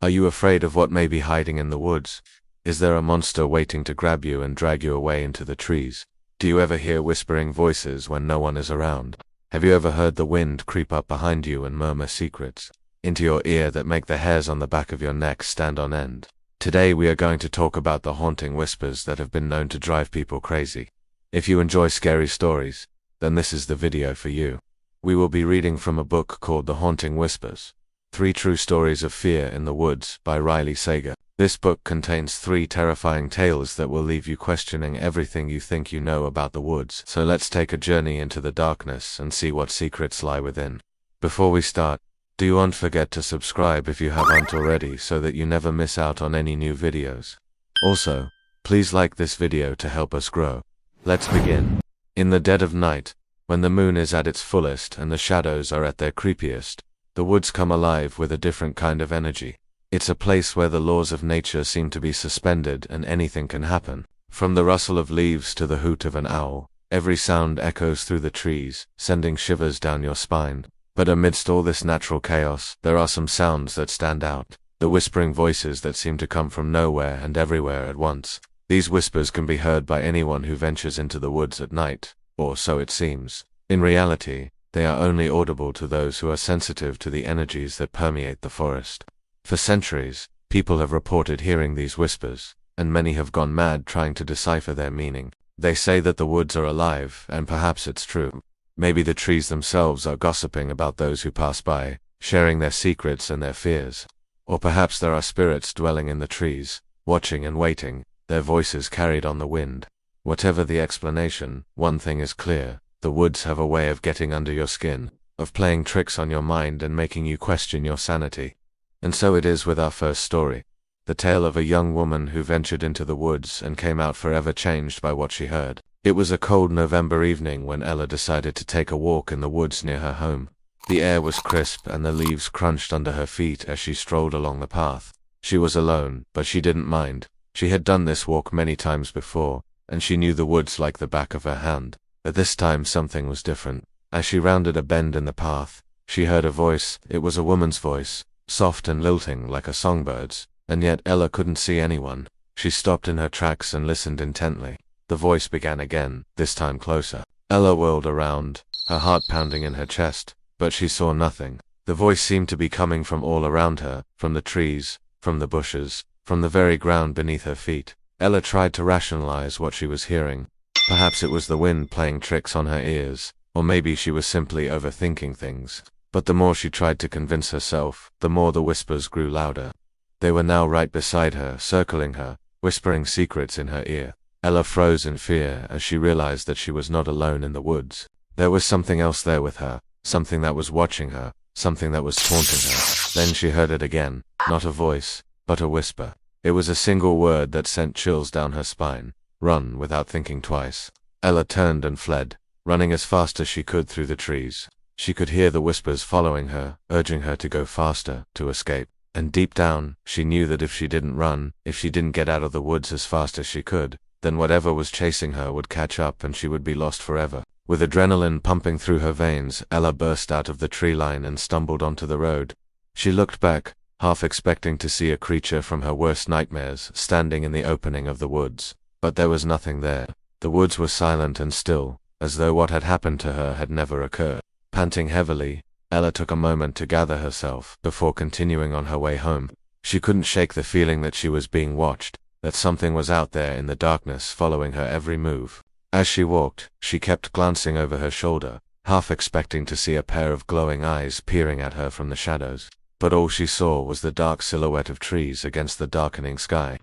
Are you afraid of what may be hiding in the woods? Is there a monster waiting to grab you and drag you away into the trees? Do you ever hear whispering voices when no one is around? Have you ever heard the wind creep up behind you and murmur secrets into your ear that make the hairs on the back of your neck stand on end? Today we are going to talk about the haunting whispers that have been known to drive people crazy. If you enjoy scary stories, then this is the video for you. We will be reading from a book called The Haunting Whispers: 3 True Stories of Fear in the Woods by Riley Sager. This book contains 3 terrifying tales that will leave you questioning everything you think you know about the woods. So let's take a journey into the darkness and see what secrets lie within. Before we start, do you not forget to subscribe if you haven't already so that you never miss out on any new videos. Also, please like this video to help us grow. Let's begin. In the dead of night, when the moon is at its fullest and the shadows are at their creepiest, the woods come alive with a different kind of energy. It's a place where the laws of nature seem to be suspended and anything can happen. From the rustle of leaves to the hoot of an owl, every sound echoes through the trees, sending shivers down your spine. But amidst all this natural chaos, there are some sounds that stand out. The whispering voices that seem to come from nowhere and everywhere at once. These whispers can be heard by anyone who ventures into the woods at night, or so it seems. In reality, they are only audible to those who are sensitive to the energies that permeate the forest. For centuries, people have reported hearing these whispers, and many have gone mad trying to decipher their meaning. They say that the woods are alive, and perhaps it's true. Maybe the trees themselves are gossiping about those who pass by, sharing their secrets and their fears. Or perhaps there are spirits dwelling in the trees, watching and waiting, their voices carried on the wind. Whatever the explanation, one thing is clear: the woods have a way of getting under your skin, of playing tricks on your mind and making you question your sanity. And so it is with our first story, the tale of a young woman who ventured into the woods and came out forever changed by what she heard. It was a cold November evening when Ella decided to take a walk in the woods near her home. The air was crisp and the leaves crunched under her feet as she strolled along the path. She was alone, but she didn't mind. She had done this walk many times before, and she knew the woods like the back of her hand. But this time something was different. As she rounded a bend in the path, she heard a voice. It was a woman's voice, soft and lilting like a songbird's, and yet Ella couldn't see anyone. She stopped in her tracks and listened intently. The voice began again, this time closer. Ella whirled around, her heart pounding in her chest, but she saw nothing. The voice seemed to be coming from all around her, from the trees, from the bushes, from the very ground beneath her feet. Ella tried to rationalize what she was hearing. Perhaps it was the wind playing tricks on her ears, or maybe she was simply overthinking things. But the more she tried to convince herself, the more the whispers grew louder. They were now right beside her, circling her, whispering secrets in her ear. Ella froze in fear as she realized that she was not alone in the woods. There was something else there with her, something that was watching her, something that was taunting her. Then she heard it again, not a voice, but a whisper. It was a single word that sent chills down her spine. Run, without thinking twice. Ella turned and fled, running as fast as she could through the trees. She could hear the whispers following her, urging her to go faster, to escape. And deep down, she knew that if she didn't run, if she didn't get out of the woods as fast as she could, then whatever was chasing her would catch up and she would be lost forever. With adrenaline pumping through her veins, Ella burst out of the tree line and stumbled onto the road. She looked back, half expecting to see a creature from her worst nightmares standing in the opening of the woods. But there was nothing there. The woods were silent and still, as though what had happened to her had never occurred. Panting heavily, Ella took a moment to gather herself before continuing on her way home. She couldn't shake the feeling that she was being watched, that something was out there in the darkness following her every move. As she walked, she kept glancing over her shoulder, half expecting to see a pair of glowing eyes peering at her from the shadows. But all she saw was the dark silhouette of trees against the darkening sky.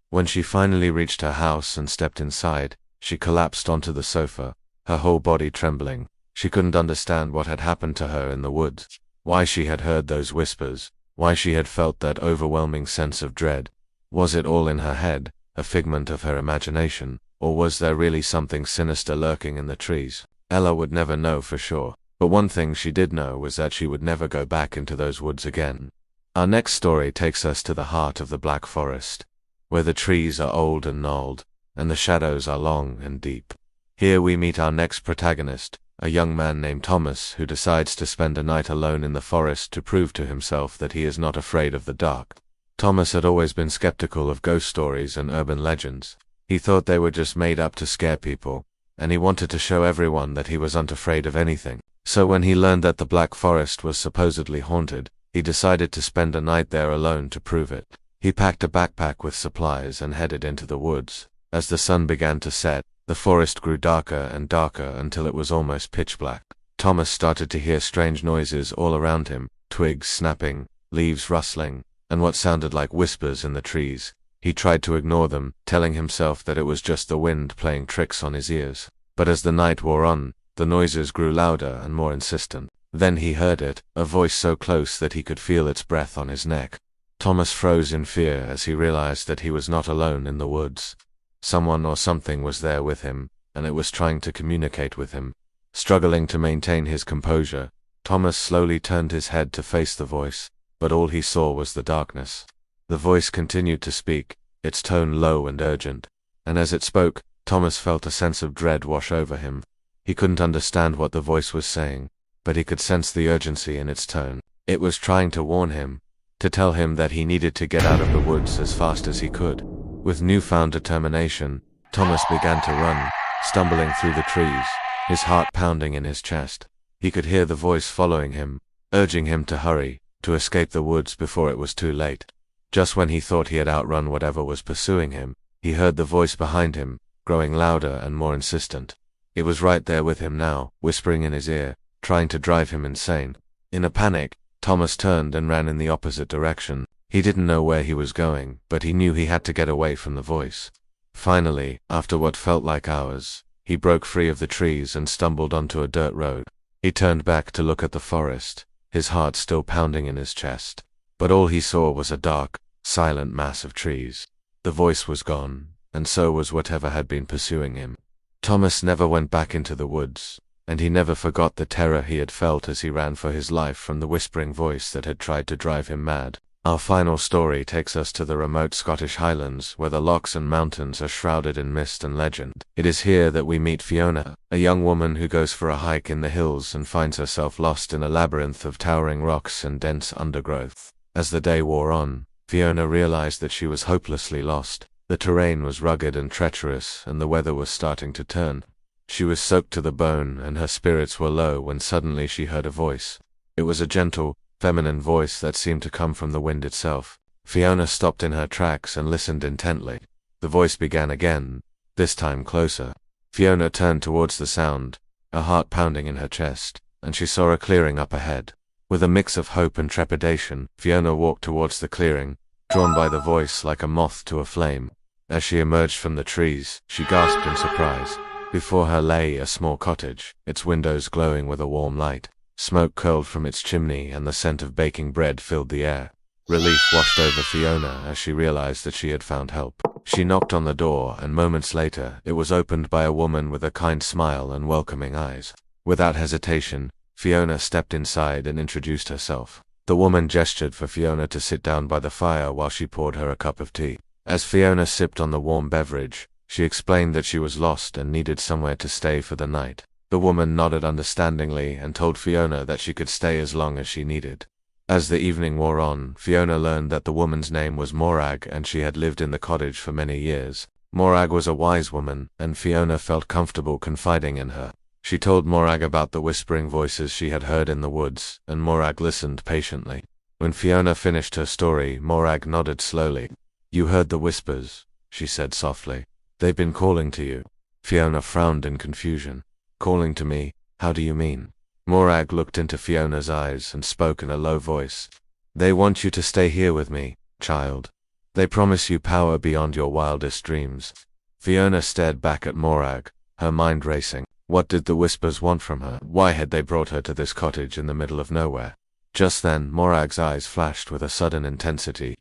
When she finally reached her house and stepped inside, she collapsed onto the sofa, her whole body trembling. She couldn't understand what had happened to her in the woods, why she had heard those whispers, why she had felt that overwhelming sense of dread. Was it all in her head, a figment of her imagination, or was there really something sinister lurking in the trees? Ella would never know for sure, but one thing she did know was that she would never go back into those woods again. Our next story takes us to the heart of the Black Forest, where the trees are old and gnarled, and the shadows are long and deep. Here we meet our next protagonist, a young man named Thomas who decides to spend a night alone in the forest to prove to himself that he is not afraid of the dark. Thomas had always been skeptical of ghost stories and urban legends. He thought they were just made up to scare people, and he wanted to show everyone that he wasn't afraid of anything. So when he learned that the Black Forest was supposedly haunted, he decided to spend a night there alone to prove it. He packed a backpack with supplies and headed into the woods. As the sun began to set, the forest grew darker and darker until it was almost pitch black. Thomas started to hear strange noises all around him, twigs snapping, leaves rustling, and what sounded like whispers in the trees. He tried to ignore them, telling himself that it was just the wind playing tricks on his ears. But as the night wore on, the noises grew louder and more insistent. Then he heard it, a voice so close that he could feel its breath on his neck. Thomas froze in fear as he realized that he was not alone in the woods. Someone or something was there with him, and it was trying to communicate with him. Struggling to maintain his composure, Thomas slowly turned his head to face the voice, but all he saw was the darkness. The voice continued to speak, its tone low and urgent, and as it spoke, Thomas felt a sense of dread wash over him. He couldn't understand what the voice was saying, but he could sense the urgency in its tone. It was trying to warn him, to tell him that he needed to get out of the woods as fast as he could. With newfound determination, Thomas began to run, stumbling through the trees, his heart pounding in his chest. He could hear the voice following him, urging him to hurry, to escape the woods before it was too late. Just when he thought he had outrun whatever was pursuing him, he heard the voice behind him, growing louder and more insistent. It was right there with him now, whispering in his ear, trying to drive him insane. In a panic, Thomas turned and ran in the opposite direction. He didn't know where he was going, but he knew he had to get away from the voice. Finally, after what felt like hours, he broke free of the trees and stumbled onto a dirt road. He turned back to look at the forest, his heart still pounding in his chest. But all he saw was a dark, silent mass of trees. The voice was gone, and so was whatever had been pursuing him. Thomas never went back into the woods, and he never forgot the terror he had felt as he ran for his life from the whispering voice that had tried to drive him mad. Our final story takes us to the remote Scottish Highlands, where the lochs and mountains are shrouded in mist and legend. It is here that we meet Fiona, a young woman who goes for a hike in the hills and finds herself lost in a labyrinth of towering rocks and dense undergrowth. As the day wore on, Fiona realized that she was hopelessly lost. The terrain was rugged and treacherous, and the weather was starting to turn. She was soaked to the bone, and her spirits were low when suddenly she heard a voice. It was a gentle, feminine voice that seemed to come from the wind itself. Fiona stopped in her tracks and listened intently. The voice began again, this time closer. Fiona turned towards the sound, her heart pounding in her chest, and she saw a clearing up ahead. With a mix of hope and trepidation, Fiona walked towards the clearing, drawn by the voice like a moth to a flame. As she emerged from the trees, she gasped in surprise. Before her lay a small cottage, its windows glowing with a warm light. Smoke curled from its chimney and the scent of baking bread filled the air. Relief washed over Fiona as she realized that she had found help. She knocked on the door, and moments later, it was opened by a woman with a kind smile and welcoming eyes. Without hesitation, Fiona stepped inside and introduced herself. The woman gestured for Fiona to sit down by the fire while she poured her a cup of tea. As Fiona sipped on the warm beverage, she explained that she was lost and needed somewhere to stay for the night. The woman nodded understandingly and told Fiona that she could stay as long as she needed. As the evening wore on, Fiona learned that the woman's name was Morag and she had lived in the cottage for many years. Morag was a wise woman, and Fiona felt comfortable confiding in her. She told Morag about the whispering voices she had heard in the woods, and Morag listened patiently. When Fiona finished her story, Morag nodded slowly. "You heard the whispers," she said softly. "They've been calling to you." Fiona frowned in confusion. "Calling to me? How do you mean?" Morag looked into Fiona's eyes and spoke in a low voice. "They want you to stay here with me, child. They promise you power beyond your wildest dreams." Fiona stared back at Morag, her mind racing. What did the whispers want from her? Why had they brought her to this cottage in the middle of nowhere? Just then, Morag's eyes flashed with a sudden intensity.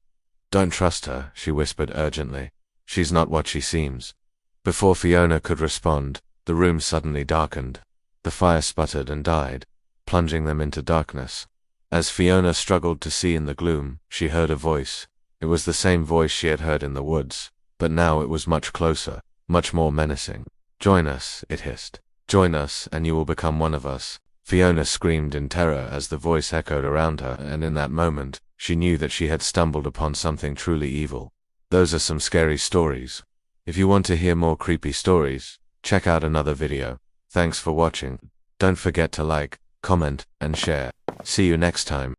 "Don't trust her," she whispered urgently. "She's not what she seems." Before Fiona could respond, the room suddenly darkened. The fire sputtered and died, plunging them into darkness. As Fiona struggled to see in the gloom, she heard a voice. It was the same voice she had heard in the woods, but now it was much closer, much more menacing. "Join us," it hissed. "Join us, and you will become one of us." Fiona screamed in terror as the voice echoed around her, and in that moment, she knew that she had stumbled upon something truly evil. Those are some scary stories. If you want to hear more creepy stories, check out another video. Thanks for watching. Don't forget to like, comment, and share. See you next time.